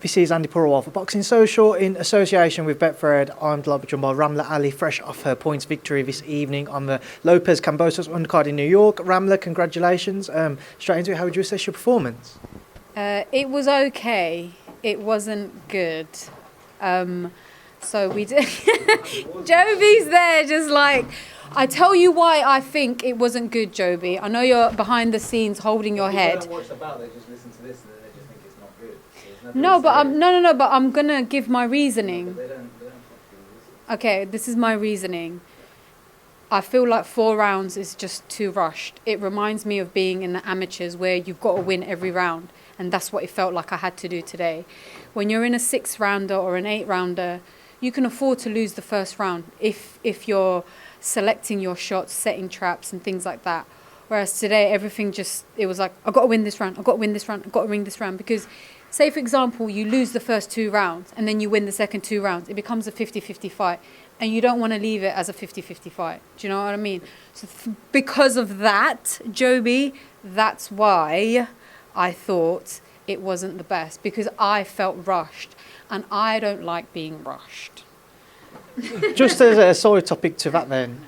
This is Andi Purewal for Boxing Social in association with Betfred. I'm delighted to be joined by Ramla Ali, fresh off her points victory this evening on the Lopez-Kambosos Undercard in New York. Ramla, congratulations. Straight into it, how would you assess your performance? It was okay. It wasn't good. So we did. Joby's there, just like, I tell you why I think it wasn't good, Joby. I know you're behind the scenes holding your head. Don't watch the battle, they just listen to this and then they just think it's not good. No, but I'm gonna give my reasoning. They don't Okay, this is my reasoning. I feel like 4 rounds is just too rushed. It reminds me of being in the amateurs where you've got to win every round, and that's what it felt like I had to do today. When you're in a 6-rounder or an 8-rounder, you can afford to lose the first round if you're selecting your shots, setting traps and things like that. Whereas today, everything just, it was like, I've got to win this round, I've got to win this round, I've got to win this round. Because, say for example, you lose the first 2 rounds and then you win the second 2 rounds, it becomes a 50-50 fight. And you don't want to leave it as a 50-50 fight. Do you know what I mean? So because of that, Joby, that's why I thought it wasn't the best. Because I felt rushed. And I don't like being rushed. Just as a side topic to that then,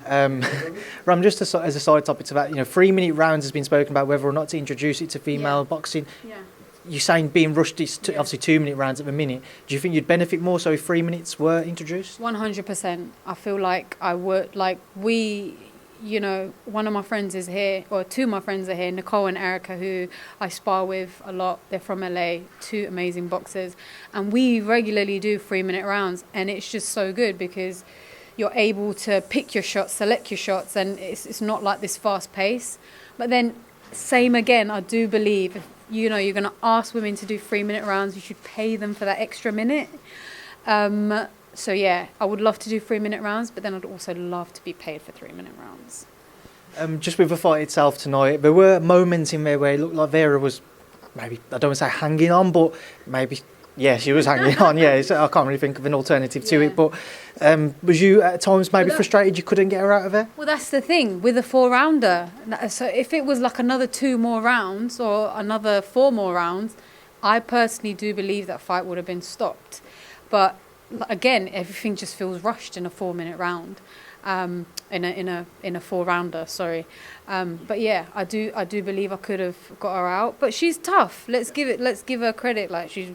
Ram, just as a side topic to that, 3-minute rounds has been spoken about whether or not to introduce it to female boxing. Yeah. You're saying being rushed is obviously 2-minute rounds at the minute. Do you think you'd benefit more so if 3 minutes were introduced? 100%. I feel like I would. Like one of my friends is here, or 2 of my friends are here, Nicole and Erica, who I spar with a lot. They're from LA, 2 amazing boxers. And we regularly do 3-minute rounds. And it's just so good because you're able to pick your shots, select your shots, and it's not like this fast pace. But then, same again, I do believe if you're going to ask women to do 3-minute rounds, you should pay them for that extra minute. So yeah, I would love to do 3-minute rounds, but then I'd also love to be paid for 3-minute rounds. Just with the fight itself tonight, there were moments in there where it looked like Vera was maybe, I don't want to say hanging on, but maybe, yeah, she was hanging on, yeah. I can't really think of an alternative to it, but was you at times maybe frustrated you couldn't get her out of there? Well, that's the thing, with a 4-rounder. So if it was like another 2 more rounds or another 4 more rounds, I personally do believe that fight would have been stopped. But again, everything just feels rushed in a 4-minute round, in a 4-rounder. Sorry, but yeah, I do believe I could have got her out. But she's tough. Let's give her credit. Like she's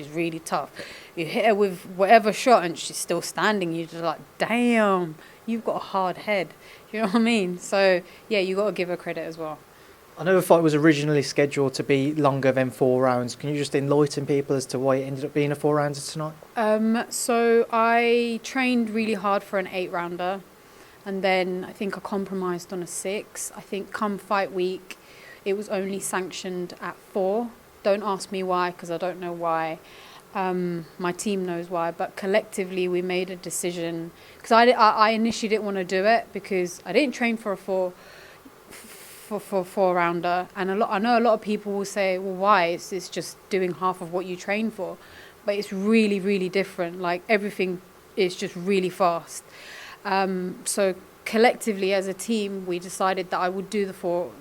really tough. You hit her with whatever shot and she's still standing. You're just like, damn, you've got a hard head. You know what I mean? So yeah, you got to give her credit as well. I know the fight was originally scheduled to be longer than 4 rounds. Can you just enlighten people as to why it ended up being a 4-rounder tonight? So I trained really hard for an 8-rounder, and then I think I compromised on a 6. I think come fight week, it was only sanctioned at 4. Don't ask me why, because I don't know why. My team knows why, but collectively we made a decision, because I initially didn't want to do it because I didn't train for a 4-rounder, and I know a lot of people will say, well, why? It's just doing half of what you train for, but it's really, really different. Like everything is just really fast. So collectively as a team, we decided that I would do the four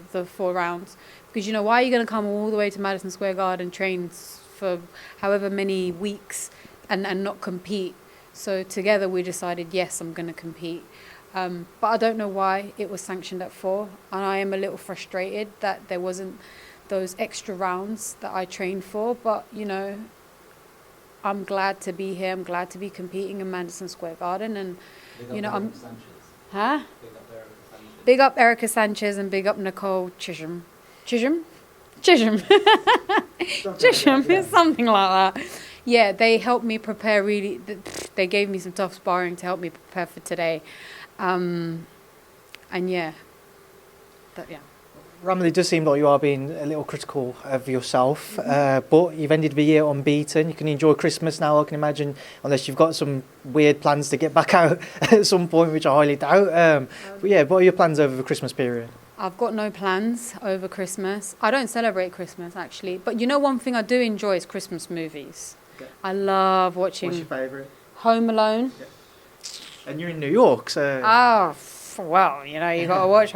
rounds, because why are you going to come all the way to Madison Square Garden, train for however many weeks and not compete? So together we decided, yes, I'm going to compete. But I don't know why it was sanctioned at 4, and I am a little frustrated that there wasn't those extra rounds that I trained for. But I'm glad to be here. I'm glad to be competing in Madison Square Garden, and I'm. Huh? Big up Erica Sanchez and big up Nicole Chisholm. Chisholm, something like that. Yeah, they helped me prepare. Really, they gave me some tough sparring to help me prepare for today. And yeah. Ramla, it does seem like you are being a little critical of yourself, but you've ended the year unbeaten. You can enjoy Christmas now, I can imagine, unless you've got some weird plans to get back out at some point, which I highly doubt. But yeah, what are your plans over the Christmas period? I've got no plans over Christmas. I don't celebrate Christmas, actually. But one thing I do enjoy is Christmas movies. Okay. I love watching... What's your favourite? Home Alone. Yeah. And you're in New York, so... Oh, well, you gotta watch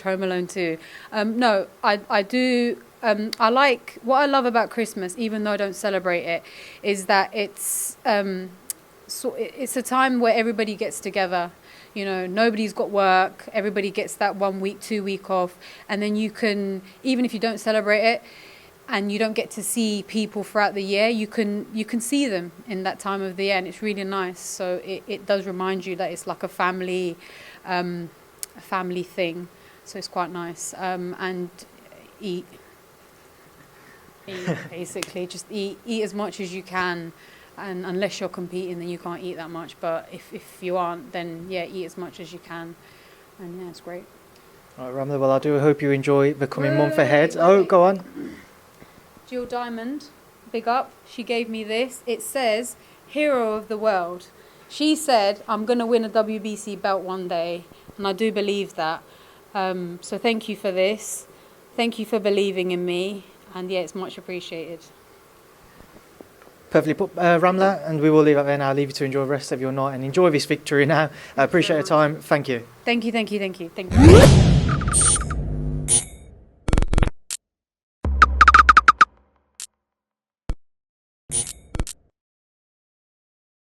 Home Alone too. No, I do I like what I love about Christmas, even though I don't celebrate it, is that it's it's a time where everybody gets together. You know, nobody's got work. Everybody gets that 1 week, 2 week off, and then you can, even if you don't celebrate it, and you don't get to see people throughout the year, you can see them in that time of the year, and it's really nice. So it does remind you that it's like a family thing. So it's quite nice. And eat basically, just eat as much as you can. And unless you're competing, then you can't eat that much. But if you aren't, then yeah, eat as much as you can. And yeah, it's great. Right, Ramla, well, I do hope you enjoy the coming month ahead. Oh, go on. Jill Diamond, big up. She gave me this. It says, Hero of the World. She said, I'm going to win a WBC belt one day. And I do believe that. So thank you for this. Thank you for believing in me. And yeah, it's much appreciated. Perfectly put, Ramla, and we will leave it there now. I'll leave you to enjoy the rest of your night and enjoy this victory now. I appreciate your time. Thank you. Thank you.